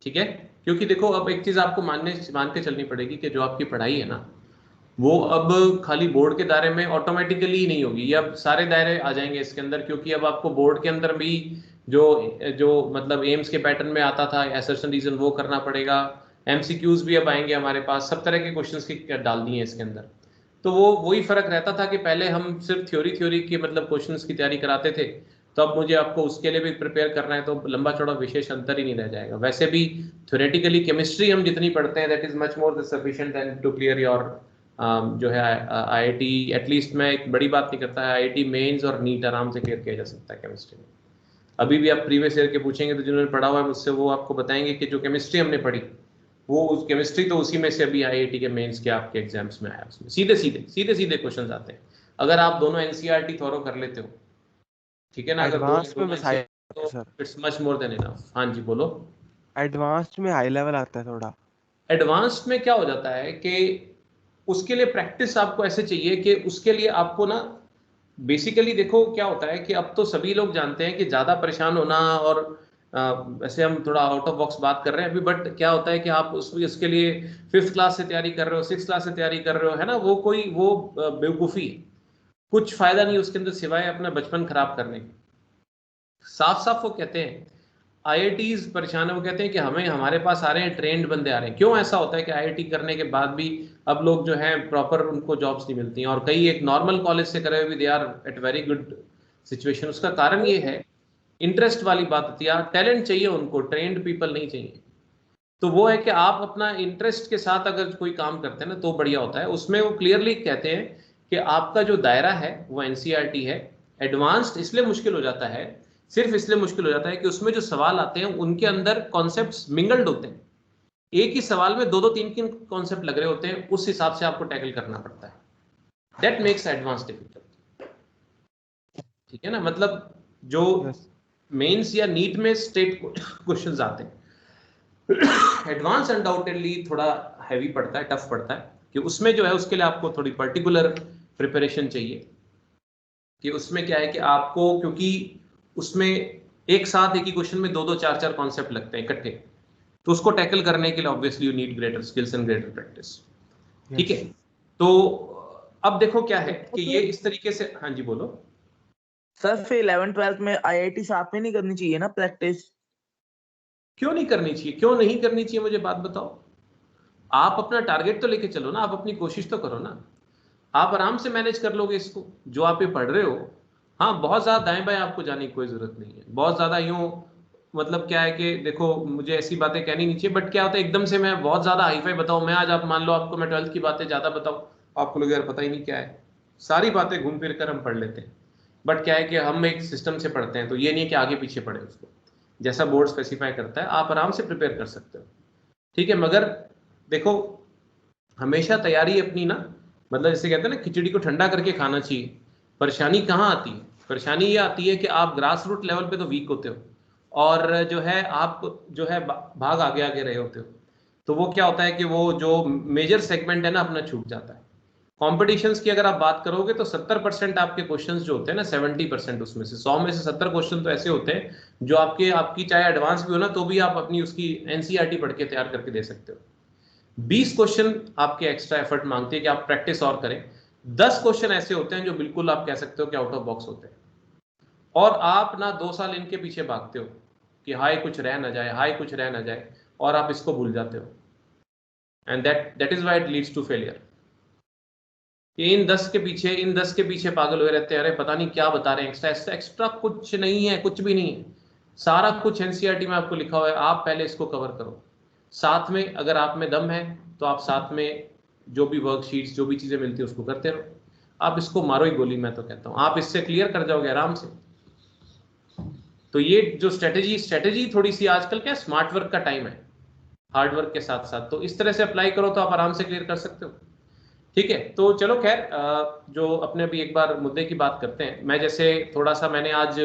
S1: ठीक है, क्योंकि देखो अब एक चीज आपको मान के चलनी पड़ेगी कि जो आपकी पढ़ाई है ना, वो अब खाली बोर्ड के दायरे में ऑटोमेटिकली ही नहीं होगी, ये अब सारे दायरे आ जाएंगे इसके अंदर, क्योंकि अब आपको बोर्ड के अंदर भी जो जो मतलब एम्स के पैटर्न में आता था असर्शन रीजन वो करना पड़ेगा, एमसीक्यूज भी अब आएंगे हमारे पास, सब तरह के क्वेश्चंस की डाल दिए इसके अंदर। तो वो वही फर्क रहता था कि पहले हम सिर्फ थ्योरी के मतलब क्वेश्चंस की तैयारी कराते थे, तो अब मुझे आपको उसके लिए भी प्रिपेयर करना है, तो लंबा चौड़ा विशेष अंतर ही नहीं रह जाएगा। वैसे भी थ्योरेटिकली केमिस्ट्री हम जितनी पढ़ते हैं that is much more sufficient than to clear your जो है आईआईटी। एटलीस्ट मैं एक बड़ी बात नहीं करता है, आईआईटी मेंस और नीट आराम से क्लियर किया जा सकता है केमिस्ट्री में। अभी भी आप प्रीवियस ईयर के पूछेंगे तो जिन्होंने पढ़ा हुआ है मुझसे, वो आपको बताएंगे कि जो केमिस्ट्री हमने पढ़ी वो उस केमिस्ट्री तो उसी में से अभी आईआईटी के मेंस के आपके एग्जाम्स में आया, उसमें सीधे क्वेश्चंस आते हैं अगर आप दोनों एनसीईआरटी थॉरो कर लेते हो, ठीक है ना। अगर
S2: एडवांस में बस हाई
S1: तो
S2: sir,
S1: it's much more than enough. हाँ जी बोलो।
S2: एडवांस में हाई लेवल आता है थोड़ा।
S1: एडवांस्ड में क्या हो जाता है कि उसके लिए प्रैक्टिस आपको ऐसे चाहिए कि उसके लिए आपको ना बेसिकली देखो क्या होता है कि अब तो सभी लोग जानते हैं कि ज्यादा परेशान होना और वैसे हम थोड़ा आउट ऑफ बॉक्स बात कर रहे हैं अभी, बट क्या होता है कि आप उसके लिए 5th क्लास से तैयारी कर रहे हो, 6th क्लास से तैयारी कर रहे हो, है ना, वो कोई वो बेवकूफी है, कुछ फायदा नहीं उसके अंदर सिवाय अपना बचपन खराब करने के। साफ साफ वो कहते हैं आईआईटीज परेशान है, वो कहते हैं कि हमें हमारे पास आ रहे हैं ट्रेंड बंदे आ रहे हैं। क्यों ऐसा होता है कि आईआईटी करने के बाद भी अब लोग जो हैं प्रॉपर उनको जॉब्स नहीं मिलती हैं, और कई एक नॉर्मल कॉलेज से करे हुए भी they are at very good situation. उसका कारण ये है इंटरेस्ट वाली बात होती है, टैलेंट चाहिए उनको, ट्रेंड पीपल नहीं चाहिए। तो वो है कि आप अपना इंटरेस्ट के साथ अगर कोई काम करते हैं ना तो बढ़िया होता है। उसमें वो क्लियरली कहते हैं कि आपका जो दायरा है वो एनसीईआरटी है। एडवांस्ड इसलिए मुश्किल हो जाता है, सिर्फ इसलिए मुश्किल हो जाता है कि उसमें जो सवाल आते हैं उनके अंदर कॉन्सेप्ट्स मिंगल्ड होते हैं, एक ही सवाल में दो दो तीन तीन कॉन्सेप्ट लग रहे होते हैं, उस हिसाब से आपको टैकल करना पड़ता है। दैट मेक्स एडवांस डिफिकल्ट, ठीक है ना। मतलब जो
S2: यस
S1: मेंस या नीट में स्टेट क्वेश्चंस आते हैं, एडवांस अनडाउटेडली थोड़ा हैवी पड़ता है, टफ पड़ता है, कि उसमें जो है उसके लिए आपको थोड़ी पर्टिकुलर प्रिपरेशन चाहिए। कि उसमें क्या है कि आपको, क्योंकि उसमें एक साथ एक ही क्वेश्चन में दो दो चार चार कॉन्सेप्ट लगते हैं इकट्ठे, तो उसको टैकल करने के लिए obviously you need greater skills and greater practice. ठीक है, तो अब देखो क्या है कि ये इस तरीके से। हाँ जी बोलो।
S4: सर फिर 11th 12th में आईआईटी साथ में नहीं करनी चाहिए ना प्रैक्टिस?
S1: क्यों नहीं करनी चाहिए, क्यों नहीं करनी चाहिए, मुझे बात बताओ। आप अपना टारगेट तो लेके चलो ना, आप अपनी कोशिश तो करो ना, आप आराम से मैनेज कर लोगे इसको जो आप ये पढ़ रहे हो। हाँ, बहुत ज्यादा दाएं बाएं आपको जाने की कोई जरूरत नहीं है, बहुत ज्यादा यूं मतलब क्या है कि देखो मुझे ऐसी बातें कहनी नहीं चाहिए, बट क्या होता है एकदम से मैं बहुत ज्यादा हाईफाई बताऊं, मैं आज आप मान लो आपको मैं 12th की बातें ज्यादा बताऊं, आपको लोग यार पता ही नहीं क्या है, सारी बातें घूम फिर कर हम पढ़ लेते हैं। बट क्या है कि हम एक सिस्टम से पढ़ते हैं, तो ये नहीं है कि आगे पीछे पढ़े उसको, जैसा बोर्ड स्पेसिफाई करता है आप आराम से प्रिपेयर कर सकते हो। ठीक है, मगर देखो हमेशा तैयारी अपनी ना, मतलब जैसे कहते हैं ना खिचड़ी को ठंडा करके खाना चाहिए। परेशानी कहाँ आती है, परेशानी ये आती है कि आप ग्रास रूट लेवल पे तो वीक होते हो, और जो है आप जो है भाग आगे आगे रहे होते हो, तो वो क्या होता है कि वो जो मेजर सेगमेंट है ना अपना छूट जाता है। कॉम्पिटिशन्स की अगर आप बात करोगे तो 70% आपके क्वेश्चंस जो होते हैं ना, 70% उसमें से 100 में से 70 क्वेश्चन तो ऐसे होते हैं जो आपकी चाहे एडवांस भी हो ना तो भी आप अपनी उसकी एनसीईआरटी पढ़ के तैयार करके दे सकते हो। 20 क्वेश्चन आपके एक्स्ट्रा एफर्ट मांगते हैं कि आप प्रैक्टिस और करें। 10 क्वेश्चन ऐसे होते हैं जो बिल्कुल आप कह सकते हो कि आउट ऑफ बॉक्स होते हैं, और आप ना 2 साल इनके पीछे भागते हो कि हाय कुछ रह ना जाए, हाय कुछ रह ना जाए, और आप इसको भूल जाते हो। And that is why it leads to failure. इन 10 के पीछे पागल हुए रहते हैं, अरे पता नहीं क्या बता रहे हैं, एक्स्ट्रा एक्स्ट्रा कुछ नहीं है, कुछ भी नहीं है, सारा कुछ एनसीईआरटी में आपको लिखा हुआ है, आप पहले इसको कवर करो। साथ में अगर आप में दम है तो आप साथ में जो भी वर्कशीट्स जो भी चीजें मिलती है उसको करते रहो, आप इसको मारो ही गोली, मैं तो कहता हूँ आप इससे क्लियर कर जाओगे आराम से। तो ये जो स्ट्रेटेजी थोड़ी सी आजकल क्या स्मार्ट वर्क का टाइम है, हार्ड वर्क के साथ साथ, तो इस तरह से अप्लाई करो तो आप आराम से क्लियर कर सकते हो। ठीक है, तो चलो खैर जो अपने अभी एक बार मुद्दे की बात करते हैं। मैं जैसे थोड़ा सा मैंने आज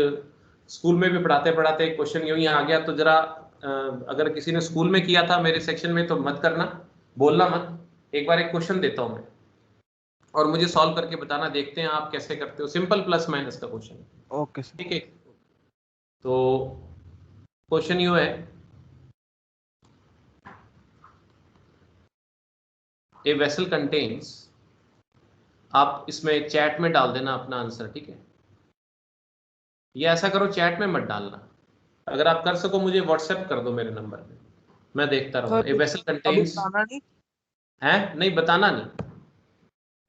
S1: स्कूल में भी पढ़ाते पढ़ाते क्वेश्चन यूं ही आ गया, तो जरा अगर किसी ने स्कूल में किया था मेरे सेक्शन में तो मत करना, बोलना मत। एक बार एक क्वेश्चन देता हूं मैं और मुझे सॉल्व करके बताना, देखते हैं आप कैसे करते हो। सिंपल प्लस माइनस का क्वेश्चन,
S2: ओके सर।
S1: ठीक है। तो क्वेश्चन यू है, ए वेसल कंटेन्स, आप इसमें चैट में डाल देना अपना आंसर, ठीक है। ये ऐसा करो, चैट में मत डालना, अगर आप कर सको मुझे व्हाट्सएप कर दो मेरे नंबर पे, मैं देखता रहूंगा। ए वेसल
S4: अभी
S1: कंटेन्स
S4: बताना नहीं।
S1: है, नहीं बताना नहीं,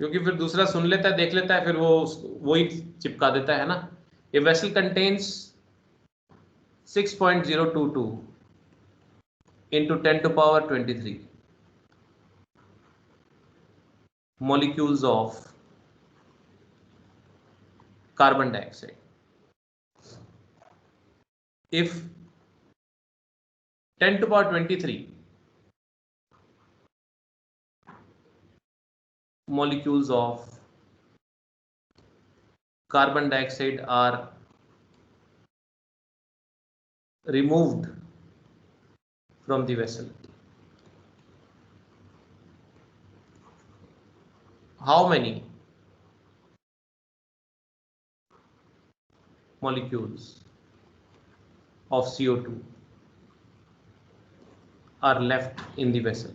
S1: क्योंकि फिर दूसरा सुन लेता है, देख लेता है, फिर वो ही चिपका देता है ना। A vessel contains 6.022 into 10 to power 23 molecules of carbon dioxide. If 10 to power 23 molecules of carbon dioxide are removed from the vessel, how many molecules of CO2 are left in the vessel?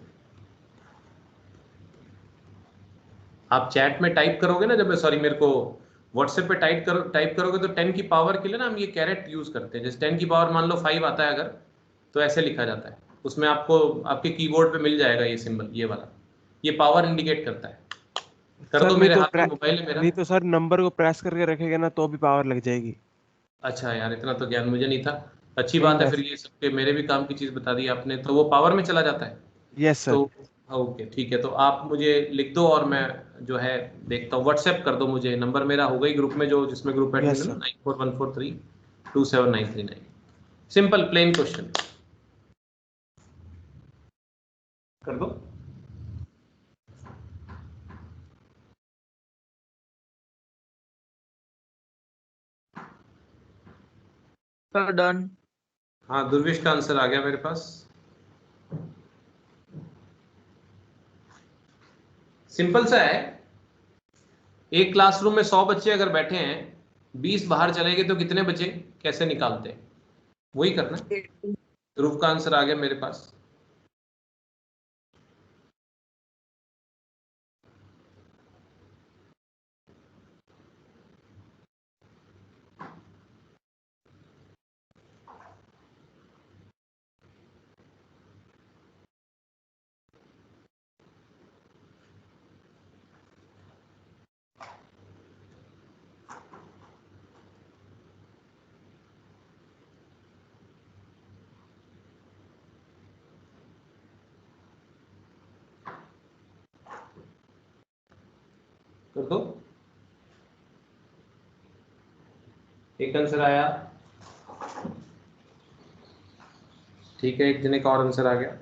S1: आप chat में type करोगे ना, जब sorry मेरे को WhatsApp पे type करोगे तो 10 की पावर के लिए ना हम ये कैरेट यूज करते हैं। जैसे 10 की पावर मान लो 5 आता है अगर, तो ऐसे लिखा जाता है उसमें, आपको आपके कीबोर्ड पे मिल जाएगा ये सिंबल, ये वाला, ये पावर इंडिकेट करता है। कर
S2: सर
S1: दो,
S2: नहीं
S1: मेरे
S2: तो
S1: हाथ में मोबाइल है मेरा।
S2: नहीं तो सर नंबर को प्रेस करके रखेगा ना तो भी पावर लग जाएगी।
S1: अच्छा यार, इतना तो ज्ञान मुझे नहीं था। अच्छी
S2: नहीं
S1: बात है, फिर
S2: वैसे।
S1: ये सबके मेरे भी काम की चीज बता दी आपने, तो वो पावर में चला जाता है।
S2: Yes sir.
S1: तो ओके ठीक है, तो आप मुझे लिख दो और मैं जो है देखता हूँ। व्हाट्सएप कर दो मुझे, नंबर मेरा होगा ही ग्रुप में, जो जिसमें ग्रुप एडमिन
S2: यस
S1: है ना,
S2: सर।
S1: 9414327939। सिंपल प्लेन क्वेश्चन कर दो।
S4: Sir done.
S1: हाँ, दुर्विश का आंसर आ गया मेरे पास। सिंपल सा है, एक क्लासरूम में 100 बच्चे अगर बैठे हैं, 20 बाहर चले गए तो कितने बचे, कैसे निकालते हैं, वही करना। ध्रुव का आंसर आ गया मेरे पास। कर दो, एक आंसर आया, ठीक है, एक जने का और आंसर आ गया।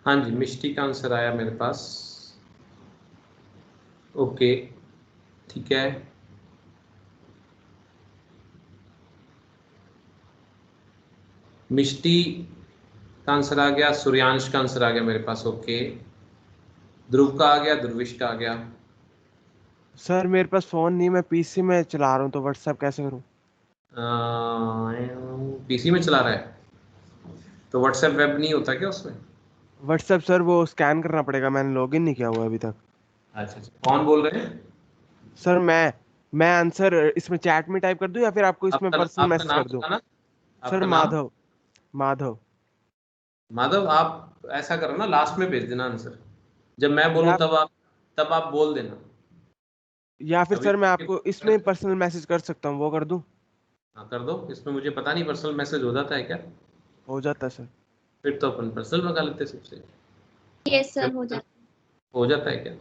S1: हाँ जी, मिष्टी का आंसर आया मेरे पास। ओके ठीक है, मिष्टी का आंसर आ गया, सूर्यांश का आंसर आ गया मेरे पास। ओके, ध्रुव का आ गया, ध्रुविश का आ गया।
S2: सर मेरे पास फोन नहीं, मैं पीसी में चला रहा हूँ तो व्हाट्सएप कैसे करूँ?
S1: पीसी में चला रहा है तो व्हाट्सएप वेब नहीं होता क्या उसमें?
S2: व्हाट्सएप सर वो स्कैन करना पड़ेगा, मैंने लॉगिन नहीं किया हुआ अभी तक।
S1: अच्छा अच्छा, कौन बोल रहे हैं?
S2: सर मैं आंसर इसमें चैट में टाइप कर दूं या फिर आपको इसमें पर्सनल
S1: आपका
S2: मैसेज
S1: नाम
S2: कर दूं?
S1: बताना,
S2: सर
S1: आपका नाम।
S2: माधव। माधव।
S1: माधव, आप ऐसा करो ना, लास्ट में भेज देना आंसर, जब मैं बोलूं
S2: या
S1: तब आप बोल देना।
S2: या फिर
S1: अभी
S2: सर मैं आपको इसमें पर्सनल मैसेज कर सकता हूँ, वो कर दूं?
S1: हाँ कर दो, इसमें मुझे पता नहीं पर्सनल मैसेज हो जाता है क्या?
S2: हो जाता सर।
S1: फिर तो अपन पर्सनल मंगा लेते सबसे।
S3: यस सर, हो जाता है।
S1: हो जाता है क्या?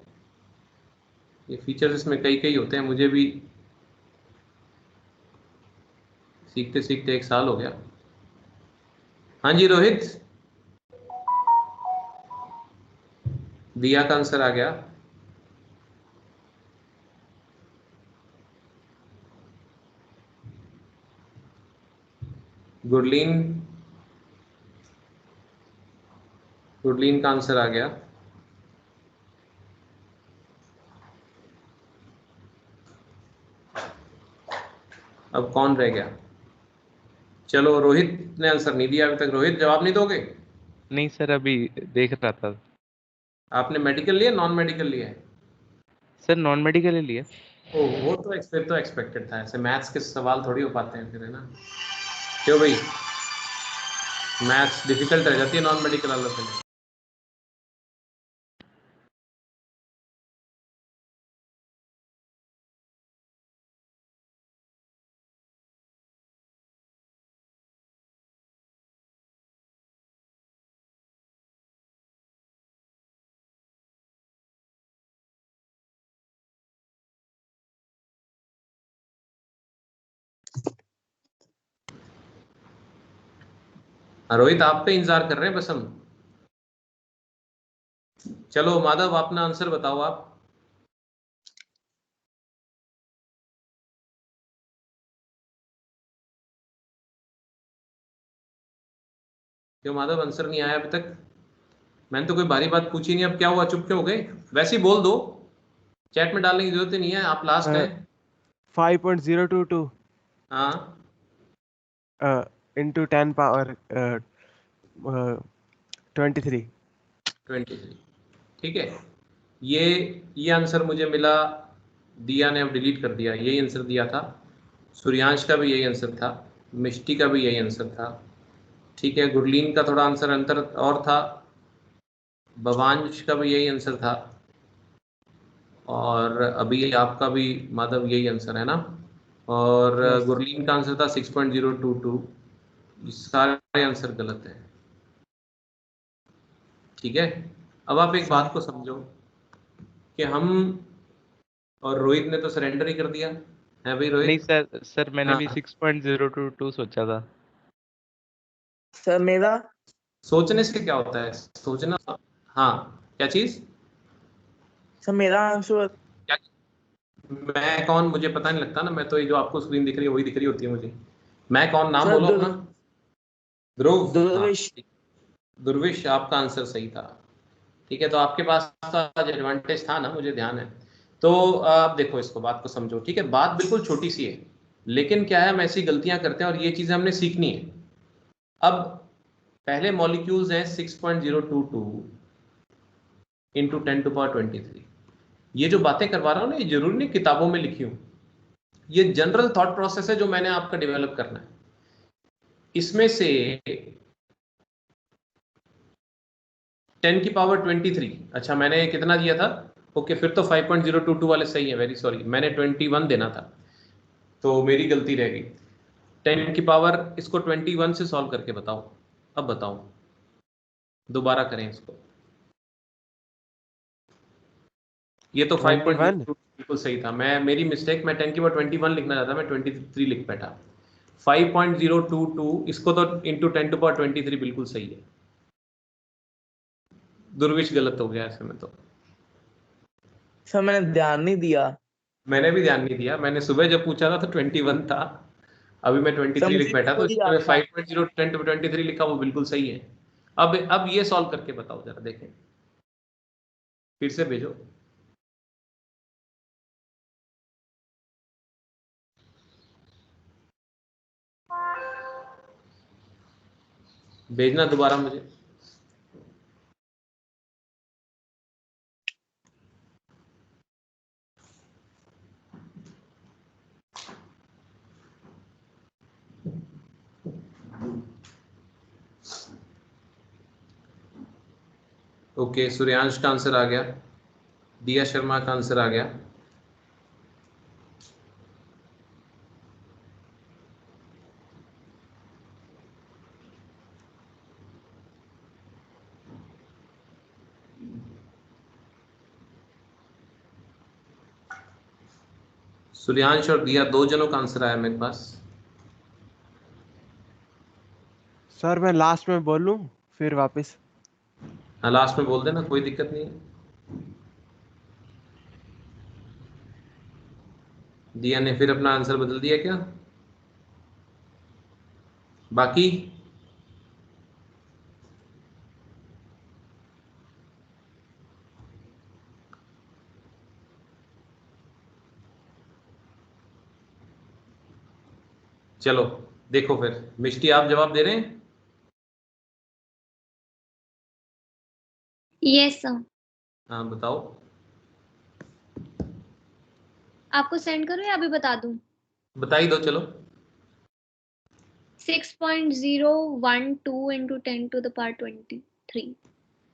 S1: ये फीचर्स इसमें कई कई होते हैं, मुझे भी सीखते सीखते 1 साल हो गया। हाँ जी रोहित, दिया का आंसर आ गया। गुरलीन, गुरलीन का आंसर आ गया। अब कौन रह गया? चलो रोहित ने आंसर नहीं दिया अभी तक। रोहित जवाब नहीं दोगे?
S5: नहीं सर, अभी देख रहा था।
S1: आपने मेडिकल लिया, नॉन मेडिकल लिया है?
S5: सर नॉन मेडिकल ही लिया।
S1: ओ वो तो फिर तो एक्सपेक्टेड था, ऐसे मैथ्स के सवाल थोड़ी हो पाते हैं फिर, है ना? क्यों भाई, मैथ्स डिफिकल्ट रह जाती है नॉन मेडिकल वालों के लिए। रोहित आप पे इंतजार कर रहे हैं बस हम। चलो माधव अपना आंसर बताओ आप। क्यों माधव आंसर नहीं आया अभी तक? मैंने तो कोई भारी बात पूछी नहीं, अब क्या हुआ, चुप क्यों हो गए? वैसे ही बोल दो, चैट में डालने की जरूरत ही नहीं है, आप लास्ट हैं।
S2: 5.022
S1: हाँ
S2: into 10 power 23।
S1: 23, ठीक है। ये आंसर मुझे मिला, दिया ने अब डिलीट कर दिया, यही आंसर दिया था। सूर्यांश का भी यही आंसर था, मिष्टी का भी यही आंसर था, ठीक है। गुरलीन का थोड़ा आंसर अंतर और था, भवांश का भी यही आंसर था, और अभी आपका भी माधव यही आंसर है ना। और
S2: Yes.
S1: गुरलीन का आंसर था 6.022। सारे आंसर गलत हैं, ठीक है। अब आप एक बात को समझो कि हम, और रोहित ने तो सरेंडर ही कर दिया है भाई
S5: नहीं
S1: रोहित।
S5: सर मैंने
S1: हाँ
S5: भी 6.022 सोचा था।
S4: सर मेरा
S1: सोचने से क्या होता है, सोचना। हाँ क्या चीज?
S4: सर मेरा आंसर
S1: क्या? मैं कौन, मुझे पता नहीं लगता ना, मैं तो ये जो आपको स्क्रीन दिख रही है वही दिख रही होती है मुझे। मैं कौन, नाम
S4: सर
S1: बोलो अपना। ध्रुव, हाँ
S4: दुर्वेश।
S1: दुर्विश, आपका आंसर सही था, ठीक है। तो आपके पास आज एडवांटेज था ना, मुझे ध्यान है। तो आप देखो इसको, बात को समझो, ठीक है। बात बिल्कुल छोटी सी है, लेकिन क्या है, हम ऐसी गलतियां करते हैं और ये चीजें हमने सीखनी है। अब पहले मॉलिक्यूल्स हैं 6.022 इंटू 10⁻23। ये जो बातें करवा रहा हूँ ना, ये जरूरी नहीं किताबों में लिखी हूँ, ये जनरल थॉट प्रोसेस है जो मैंने आपका डेवलप करना है। इसमें से 10⁻23, अच्छा मैंने कितना दिया था? ओके फिर तो 5.022 वाले सही है, वेरी सॉरी, मैंने 21 देना था, तो मेरी गलती रह गई। 10 की पावर, इसको 21 से सॉल्व करके बताओ। अब बताओ, दोबारा करें इसको। ये तो 5.0
S2: 21।
S1: बिल्कुल सही था, मैं मेरी मिस्टेक, मैं 10⁻21 लिखना चाहता, मैं 23 लिख बैठा। 5.022, इसको तो इंटू 10⁻23 बिल्कुल सही है। दुर्विश गलत हो गया ऐसे में तो।
S4: सर मैंने ध्यान नहीं दिया।
S1: मैंने भी ध्यान नहीं दिया, मैंने सुबह जब पूछा था तो 21 था, अभी मैं
S4: सर
S1: 23 लिख
S4: मुझे
S1: बैठा, तो
S4: खुद
S1: इसमें
S4: याद था।
S1: 5.0 10⁻23 लिखा, वो बिल्कुल सही है। अब ये सॉल्व करके बताओ जरा, देखें, फिर से भेजो। भेजना दोबारा मुझे। ओके, सूर्यांश का आंसर आ गया, दिया शर्मा का आंसर आ गया। सूर्यांश और दिया, दो जनों का आंसर आया मेरे पास।
S2: सर मैं लास्ट में बोलूं फिर वापस?
S1: हाँ लास्ट में बोल देना, कोई दिक्कत नहीं है। दिया ने फिर अपना आंसर बदल दिया क्या? बाकी चलो देखो फिर, मिष्टी आप जवाब दे रहे हैं?
S3: Yes sir.
S1: हाँ बताओ।
S3: आपको सेंड करूं या अभी बता दूं?
S1: बता ही दो चलो।
S3: 6.012 into 10 to the power 23।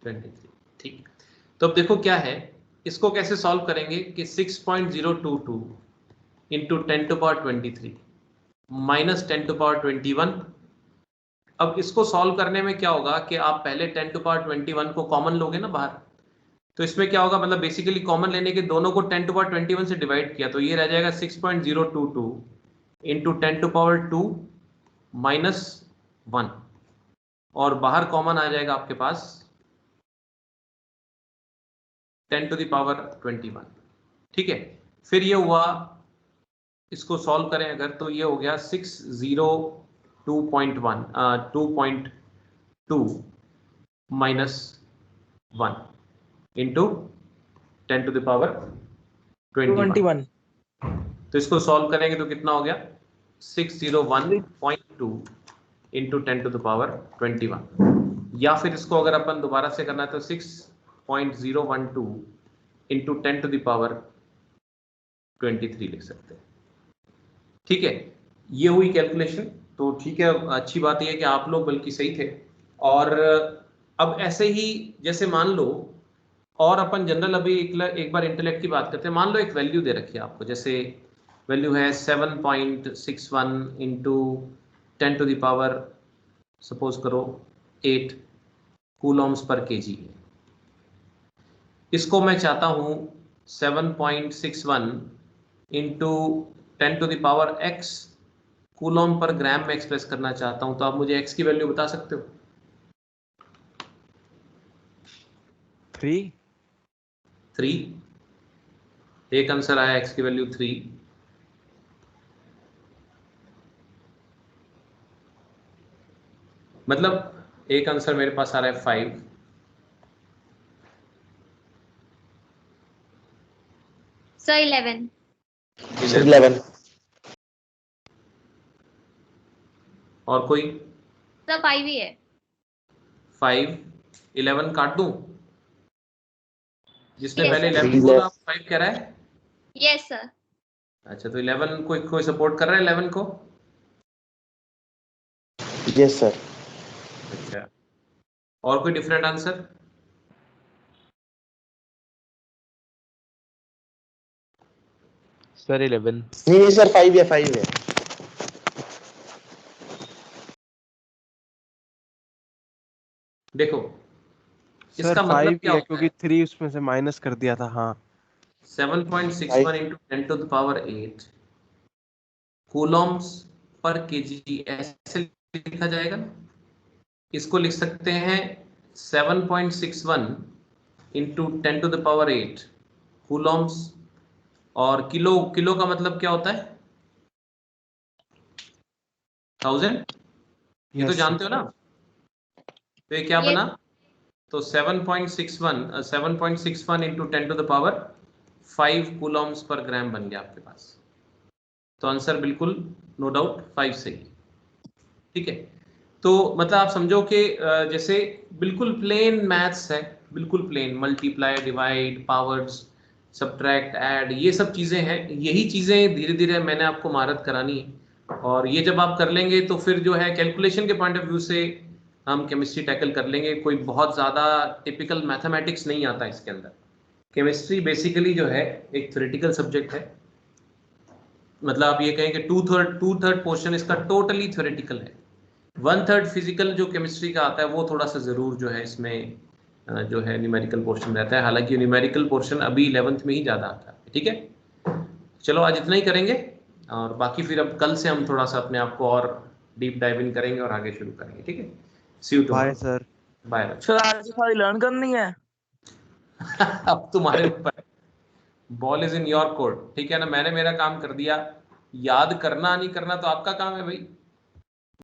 S1: 23 ठीक। तो अब देखो क्या है, इसको कैसे सॉल्व करेंगे कि 6.022 into 10 to power 23 minus 10 to power 21। अब इसको सॉल्व करने में क्या होगा कि आप पहले 10 टू पावर 21 को कॉमन लोगे ना बाहर, तो इसमें क्या होगा, मतलब बेसिकली कॉमन लेने के दोनों को 10 टू पावर 21 से डिवाइड किया तो ये रह जाएगा 6.022 इंटू 10 टू पावर 2 माइनस 1, और बाहर कॉमन आ जाएगा आपके पास 10 टू द पावर 21। ठीक है, फिर ये हुआ, इसको सॉल्व करें अगर तो ये हो गया 2.2 minus 1 into 10 to the power 21। तो इसको सॉल्व करेंगे तो कितना हो गया 601.2 इंटू 10 टू द पावर 21, या फिर इसको अगर अपन दोबारा से करना है तो 6.012 इंटू 10 टू द पावर 23 लिख सकते हैं। ठीक है, ये हुई कैलकुलेशन। तो ठीक है, अच्छी बात यह है कि आप लोग बल्कि सही थे। और अब ऐसे ही जैसे मान लो, और अपन जनरल अभी एक बार इंटेलेक्ट की बात करते हैं। मान लो एक वैल्यू दे रखी है आपको, जैसे वैल्यू है 7.61 into 10 to the power suppose करो 8 कूलॉम्स पर केजी है। इसको मैं चाहता हूं 7.61 into 10 to the power x coulomb per gram में एक्सप्रेस करना चाहता हूं, तो आप मुझे x की वैल्यू बता सकते हो? 3। एक आंसर आया x की वैल्यू 3। मतलब एक आंसर मेरे पास आ रहा है 5।
S3: सर 11।
S6: 11।
S1: और कोई?
S3: सर 5 ही है।
S1: 5। 11 काट दूं? जिसने
S3: Yes,
S1: पहले
S3: sir.
S1: 11 बोला 5 कह रहा है।
S3: Yes sir.
S1: अच्छा, तो 11 कोई सपोर्ट कर रहा है 11 को?
S6: Yes sir.
S1: अच्छा, और कोई डिफरेंट आंसर?
S5: सर 11।
S6: नहीं सर 5 है 5 है।
S1: देखो
S2: सर
S1: इसका मतलब
S2: 5 ही
S1: क्या
S2: है
S1: होता
S2: क्योंकि
S1: है,
S2: 3 उसमें से माइनस कर दिया था। हाँ
S1: 7.61 into 10 to the power 8 coulombs per KG ऐसे लिखा जाएगा। इसको लिख सकते हैं 7.61 into 10 to the power 8 coulombs, और किलो, किलो का मतलब क्या होता है? 1000। ये तो
S2: यस
S1: जानते हो ना। तो ये क्या
S3: Yes.
S1: बना, तो 7.61 into 10 to the power 5 coulombs per gram बन गया आपके पास। तो आंसर बिल्कुल नो डाउट 5 सही। ठीक है, तो मतलब आप समझो कि जैसे बिल्कुल प्लेन मैथ्स है, बिल्कुल plain, multiply, divide, powers, subtract, add, ये सब चीजें हैं। यही चीजें धीरे धीरे मैंने आपको महारत करानी है, और ये जब आप कर लेंगे तो फिर जो है कैलकुलेशन के पॉइंट ऑफ व्यू से हम केमिस्ट्री टैकल कर लेंगे। कोई बहुत ज़्यादा टिपिकल मैथमेटिक्स नहीं आता इसके अंदर। केमिस्ट्री बेसिकली जो है एक थ्योरेटिकल सब्जेक्ट है। मतलब आप ये कहें कि टू थर्ड पोर्शन इसका टोटली थ्योरेटिकल है। 1/3 फिजिकल जो केमिस्ट्री का आता है वो थोड़ा सा ज़रूर जो है इसमें जो है न्यूमेरिकल पोर्शन रहता है। हालांकि न्यूमेरिकल पोर्शन अभी 11th में ही ज़्यादा आता है। ठीक है, चलो आज इतना ही करेंगे, और बाकी फिर अब कल से हम थोड़ा सा अपने आप को और डीप डाइव इन करेंगे और आगे शुरू करेंगे, ठीक है। See you
S2: bye
S1: tomorrow.
S2: Sir.
S1: Bye.
S4: Sir आज सारी लर्न करनी है।
S1: अब तुम्हारे ऊपर, ball is in your court, ठीक है ना। मैंने मेरा काम कर दिया, याद करना नहीं करना तो आपका काम है भाई।